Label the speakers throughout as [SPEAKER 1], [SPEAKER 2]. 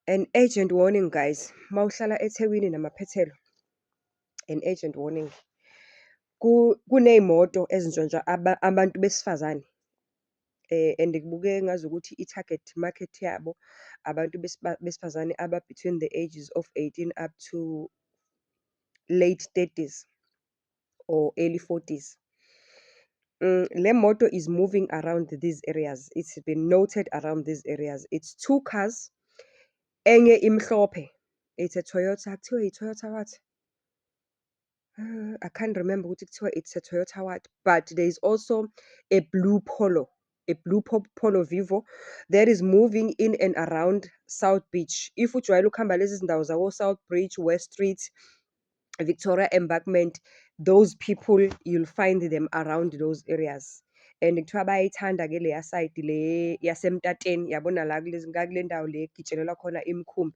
[SPEAKER 1] An agent warning, guys. Mawuhlala eThekwini namaphethelo. An agent warning. Kuney'moto ezintshontsha abantu besifazane. And kubukeka ngazukuthi i-target market yabo abantu besifazane between the ages of 18 up to late 30s or early 40s. Le moto is moving around these areas. It's been noted around these areas. It's 2 cars. Enye imhlophe. It's a Toyota. Kuthiwa i-Toyota what? I can't remember ukuthi kuthiwa it's a Toyota what. But there is also a blue Polo. A blue Polo Vivo that is moving in and around South Beach. If ujwayele ukuhamba lezi zindawo zako South Beach, West Street, Victoria Embankment, those people, you'll find them around those areas. And kuthiwa bayayithanda ke leya side le yaseMtateni, yabona la kule ndawo le kugitshelelwa khona imikhumbi,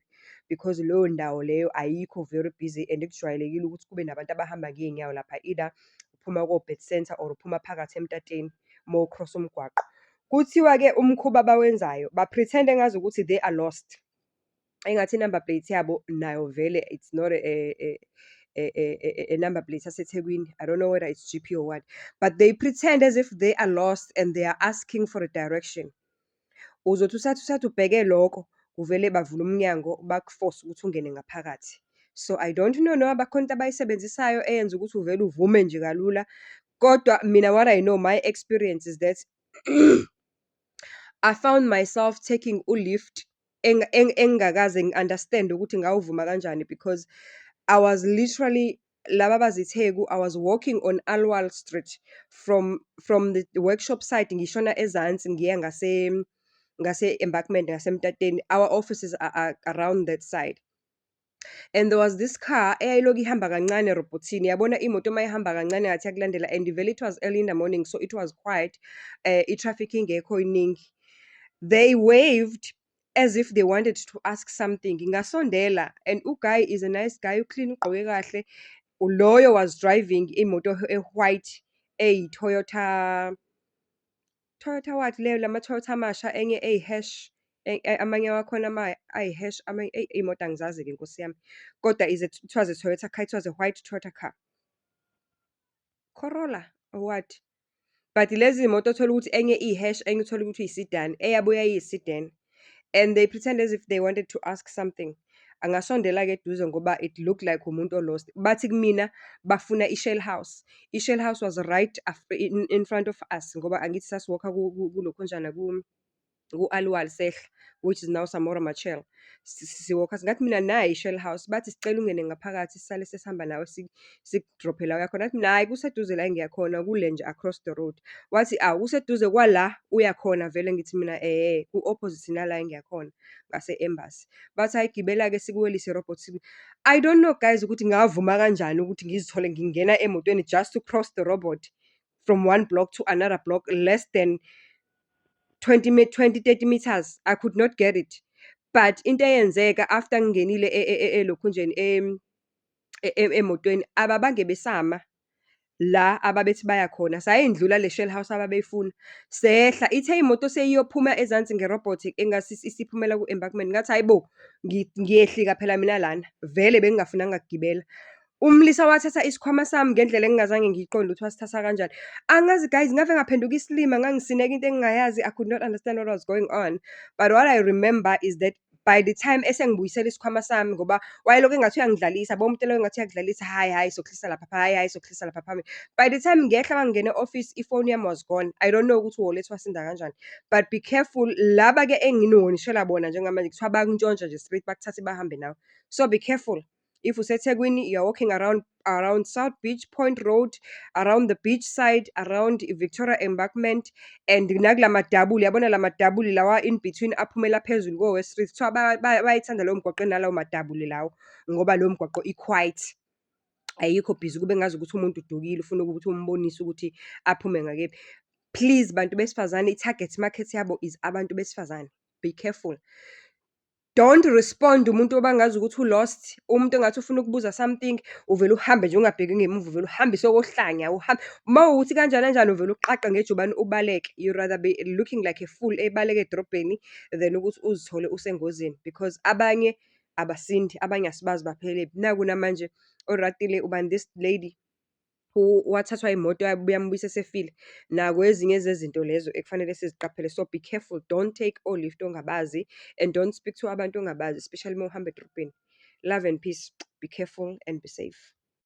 [SPEAKER 1] because leyo ndawo leyo ayikho very busy and kujwayelekile ukuthi kube nabantu abahamba ngey'nyawo lapha, either uphuma ko-Bed Centre or uphuma phakathi eMtateni cross umgwaqo. Kuthiwa-ke umkhuba abawenzayo ba-pretend-e ngazukuthi they are lost. Engathi i-number plate yabo nayo vele it's not a number plate yaseThekwini. I don't know whether it's GP or what. But they pretend as if they are lost and they are asking for a direction. Uzothi usathi ubheke lokho, kuvele bavule umnyango bakuforce ukuthi ungene ngaphakathi. So I don't know noma bakhona into abayisebenzisayo eyenza ukuthi uvele uvume nje kalula. Kodwa mina what I know, my experience is that I found myself taking ulift engingakaze ngi-understand ukuthi ngawuvuma kanjani, because I was literally laba bazitheku, I was walking on Alwal Street from the workshop site ngishona ezansi ngiya ngase Embankment ngaseMtateni. Our offices are around that side. And there was this car eyayilokhu ihamba kancane robotini. Yabona imoto mayihamba kancane ngathi yakulandela, and vele it was early in the morning, so it was quiet. I-traffic ingekho iningi. They waved as if they wanted to ask something. Ngasondela, and uguy is a nice guy, uclean, ugqoke kahle. Loyo was driving imoto white, Toyota what leyo, lama Toyota amasha, enye eyi-hash, amanye wakhona ayi-hash, amanye iy'moto angizazi-ke Nkosi yami. Kodwa it was a Toyota car, it was a white Toyota car. Corolla or what? But lezi moto uthola ukuthi enye iyi-hash, enye uthola ukuthi iyi-sedan, eyabo yayiyi-sedan. And they pretend as if they wanted to ask something. Angasondela-ke eduze ngoba it looked like umuntu o-lost. Bathi kumina bafuna i-Shell House. I-Shell House was right in front of us ngoba angithi sasiwalka kulokhunjana ku-Aliwal sehla, which is now Samora Machel. Siwalka ngathi mina nayi i-Shell House. Bathi sicela ungene ngaphakathi sisale sesihamba nawe sikudrophe la uyakhona. Ngathi mina hayi kuseduze la engiyakhona, kule nje across the road. Wathi kuseduze kwala uyakhona vele. Ngithi mina ku-opposite nala engiyakhona ngase-Embassy. Bathi hayi gibela-ke sikuwelise robot. I don't know guys ukuthi ngavuma kanjani ukuthi ngizithole ngingena emotweni just to cross the robot from one block to another block, less than 30 meters. I could not get it. But into eyenzeka after ngingenile elokhunjeni emotweni, ababange besama la ababethi bayakhona. Sayindlula le Shell House ababeyifuna. Sehla ithe imoto seyiyophuma ezansi ngerobot engasi isiphumela ku-embankment. Ngathi hayibo, ngiyehlika phela mina lana. Vele bengingafunanga ukugibela. Umlisa wathatha isikhwama sami ngendlela engingazange ngiyiqonde ukuthi wasithatha kanjani. Angazi guys, ngave ngaphenduka isilima, ngangisineka into engingayazi. I could not understand what was going on. But what I remember is that by the time esengibuyisela isikhwama sami, ngoba wayelokhu engathi uyangidlalisa, umuntu lo engathi uyakudlalisa, hayi sokuhlisa lapha, hayi sokuhlisa lapha phambili. By the time ngehla mangingena e-office, ifoni yami was gone. I don't know ukuthi wallet wasinda kanjani. But be careful, laba-ke enginonishela bona njengamanje kuthiwa bayakutshontsha nje straight bakuthathe bahambe nawe. So be careful. If useThekwini, you're walking around South Beach, Point Road, around the beach side, around Victoria Embankment, and nakula madabuli, yabona la madabuli lawa in between aphumela phezulu ko-West Street. So bayayithanda lowo mgwaqo nalawo madabuli lawo ngoba lowo mgwaqo i-quiet. Ayikho busy kube ngazukuthi umuntu udukile ufuna ukuthi umbonise ukuthi aphume ngakephi. Please bantu besifazane, i-target market yabo is abantu besifazane. Be careful. Don't respond umuntu obangazi ukuthi u-lost, umuntu engathi ufuna ukubuza something, uvele uhambe nje ungabheki ngemuva, uvele uhambise okohlanya mawukuthi kanjalo kanjalo uvele uqaqa ngejubane ubaleke. You rather be looking like a fool ebaleka edrobheni than ukuthi uzithole usengozini because abanye abasindi, abanye asibazi baphelele. Naku namanje oratile ubani this lady wathathwa imoto yambuyisa esefile. Naku ezinye zezinto lezo ekufanele siziqaphele. So be careful, don't take o-lift ongabazi and don't speak to abantu ongabazi, especially uma uhamba edrobheni. Love and peace. Be careful and be safe.